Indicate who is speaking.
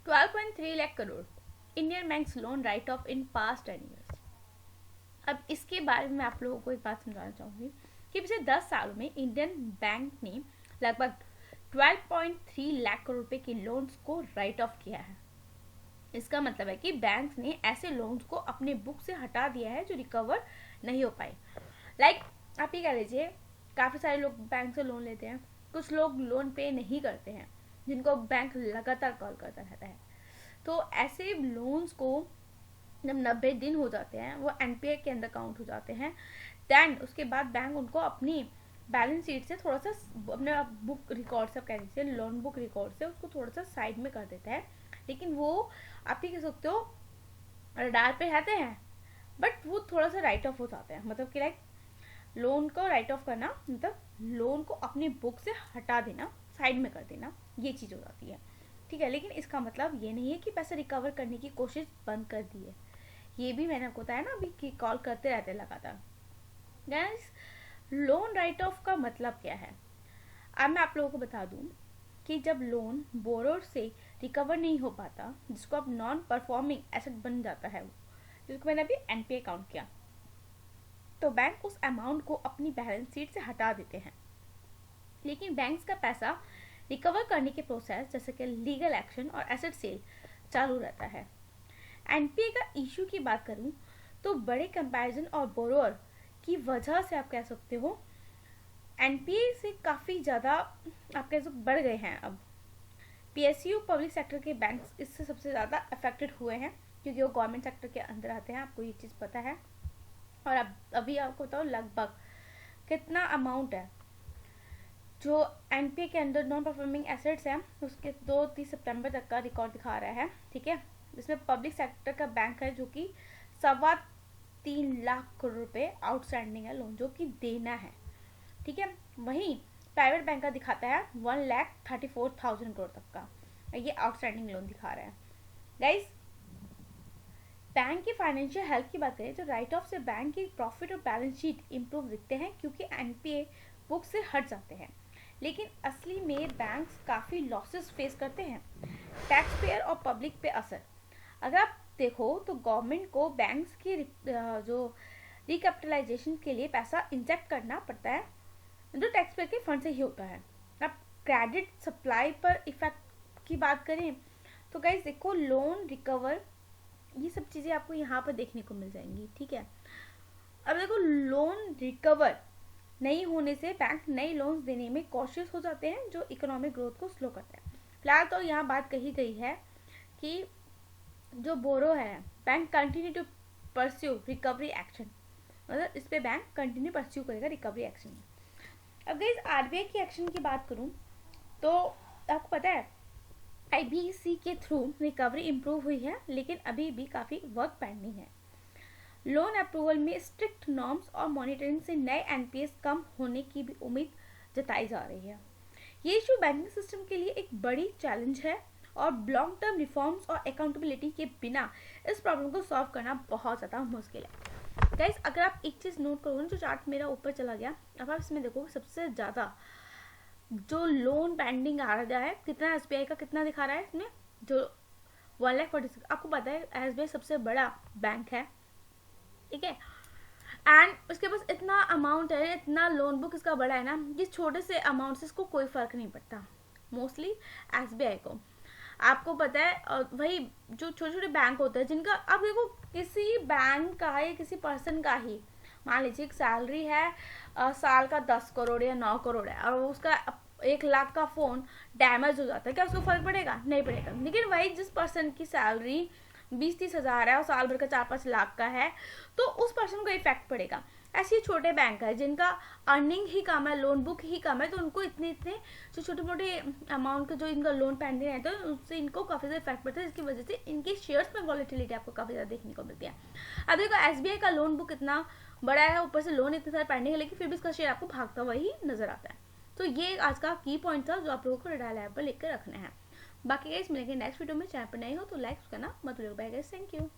Speaker 1: 12.3 lakh crore Indian banks loan right of in past 10 years. अब इसके बारे में आप लोगों को एक बात समझाना चाहूँगी कि पिछले 10 सालों में इंडियन बैंक ने लगभग 12.3 लाख करोड़ रुपए के लोन्स को राइट ऑफ किया है। इसका मतलब है कि बैंक ने ऐसे लोन्स को अपने बुक से हटा दिया है जो रिकवर नहीं हो पाए। आप ये कह लीजिए, काफ़ी सारे लोग बैंक से लोन लेते हैं, कुछ लोग लोन पे नहीं करते हैं, जिनको बैंक लगातार कॉल करता रहता है। तो ऐसे लोन्स को जब 90 दिन हो जाते हैं वो एनपीए के अंदर काउंट हो जाते हैं। देन उसके बाद बैंक उनको अपनी बैलेंस शीट से थोड़ा सा अपने बुक रिकॉर्ड से, कह लीजिए लोन बुक रिकॉर्ड से, उसको थोड़ा सा साइड में कर देता है। लेकिन वो आप ही कह सकते हो रडार पे रहते हैं, बट वो थोड़ा सा राइट ऑफ हो जाते हैं। मतलब कि लोन को राइट ऑफ करना मतलब लोन को अपनी बुक से हटा देना, साइड में कर देना, ये चीज़ हो जाती है। ठीक है, लेकिन इसका मतलब ये नहीं है कि पैसा रिकवर करने की कोशिश बंद कर दी है। ये भी मैंने आपको बताया ना अभी कि कॉल करते रहते हैं लगातार। गाइस, लोन राइट ऑफ का मतलब क्या है? अब मैं आप लोगों को बता दूं कि जब लोन बोरोर से रिकवर नहीं हो पाता, जिसको अब नॉन परफॉर्मिंग एसेट बन जाता है, जिसको मैंने अभी एनपीए काउंट किया, तो बैंक उस अमाउंट को अपनी बैलेंस शीट से हटा देते हैं। लेकिन बैंक्स का पैसा रिकवर करने के प्रोसेस जैसे कि लीगल एक्शन और एसेट सेल चालू रहता है। एनपीए का इशू की बात करूं तो बड़े कंपैरिजन और बोरोअर की वजह से आप कह सकते हो एनपीए से काफ़ी ज़्यादा आप कह सकते बढ़ गए हैं। अब पीएसयू पब्लिक सेक्टर के बैंक्स इससे सबसे ज़्यादा अफेक्टेड हुए हैं, क्योंकि वो गवर्नमेंट सेक्टर के अंदर आते हैं, आपको ये चीज़ पता है। और अब अभी आपको बताओ लगभग कितना अमाउंट है जो एनपीए के अंदर नॉन परफॉर्मिंग एसेट्स हैं, उसके 2-3 सितंबर तक का रिकॉर्ड दिखा रहा है। ठीक है, इसमें पब्लिक सेक्टर का बैंक है जो कि 3.25 लाख करोड़ रुपए आउटस्टैंडिंग है लोन, जो कि देना है। ठीक है, वहीं प्राइवेट बैंक का दिखाता है 1,34,000 करोड़ तक का, ये आउटस्टैंडिंग लोन दिखा रहा है। गाइस, बैंक की फाइनेंशियल हेल्थ की बात करें तो राइट ऑफ से बैंक की प्रॉफिट और बैलेंस शीट इंप्रूव दिखते हैं, क्योंकि एनपीए बुक से हट जाते हैं। लेकिन असली में बैंक्स काफ़ी लॉसेस फेस करते हैं, टैक्स पेयर और पब्लिक पे असर। अगर आप देखो तो गवर्नमेंट को बैंक्स की जो रिकैपिटलाइजेशन के लिए पैसा इंजेक्ट करना पड़ता है, जो टैक्स पेयर के फंड से ही होता है। अब क्रेडिट सप्लाई पर इफेक्ट की बात करें तो गाइस देखो, लोन रिकवर, ये सब चीज़ें आपको यहाँ पर देखने को मिल जाएंगी। ठीक है, अब देखो, लोन रिकवर नहीं होने से बैंक नए लोन्स देने में कॉशियस हो जाते हैं, जो इकोनॉमिक ग्रोथ को स्लो करता है। फिलहाल तो यहाँ बात कही गई है कि जो बोरो है, bank continue to pursue recovery action, मतलब इस पे बैंक कंटिन्यू परस्यू करेगा रिकवरी एक्शन। अब गाइस, आरबीआई की एक्शन की बात करूँ तो आपको पता है आईबीसी के थ्रू रिकवरी इम्प्रूव हुई है, लेकिन अभी भी काफ़ी वर्क पेंडिंग है। लोन अप्रूवल में स्ट्रिक्ट नॉर्म्स और मॉनिटरिंग से नए एनपीएस कम होने की भी उम्मीद जताई जा रही है। ये इशू बैंकिंग सिस्टम के लिए एक बड़ी चैलेंज है, और लॉन्ग टर्म रिफॉर्म्स और अकाउंटेबिलिटी के बिना इस प्रॉब्लम को सॉल्व करना बहुत ज़्यादा मुश्किल है। गाइस, अगर आप एक चीज़ नोट करोगे, जो चार्ट मेरा ऊपर चला गया, अब आप इसमें देखो सबसे ज़्यादा जो लोन पेंडिंग आ रहा है, कितना एसबीआई का कितना दिखा रहा है इसमें, जो 1,46,000। आपको पता है एसबीआई सबसे बड़ा बैंक है, ठीक है, एंड उसके पास इतना अमाउंट है, इतना लोन बुक इसका बड़ा है ना, जिस छोटे से अमाउंट से इसको कोई फर्क नहीं पड़ता मोस्टली एसबीआई को। आपको पता है वही जो छोटे छोटे बैंक होते हैं जिनका, अब देखो किसी बैंक का या किसी पर्सन का ही मान लीजिए एक सैलरी है साल का 10 करोड़ या 9 करोड़ है, और उसका 1 लाख का फ़ोन डैमेज हो जाता है, क्या उसको फर्क पड़ेगा? नहीं पड़ेगा। लेकिन वही जिस पर्सन की सैलरी 20-30 हज़ार है और साल भर का 4-5 लाख का है, तो उस पर्सन को इफेक्ट पड़ेगा। ऐसे छोटे बैंक है जिनका अर्निंग ही कम है, लोन बुक ही कम है, तो उनको इतने इतने जो छोटे मोटे अमाउंट का जो इनका लोन पेंडिंग रहता है, उससे इनको काफ़ी ज़्यादा इफेक्ट पड़ता है, जिसकी वजह से इनके शेयर्स में वॉलेटिलिटी आपको काफ़ी ज़्यादा देखने को मिलती है। अब देखो एसबीआई का लोन बुक इतना बड़ा है, ऊपर से लोन इतने सारे पेंडिंग है, लेकिन फिर भी इसका शेयर आपको भागता हुआ ही नजर आता है। तो ये आज का की पॉइंट था जो आप लोगों को रडार लैब पर लेकर रखना है। बाकी गाइस मिलेंगे नेक्स्ट वीडियो में। चैनल पर नए हो तो लाइक करना मत भूलिएगा। Bye guys, thank you.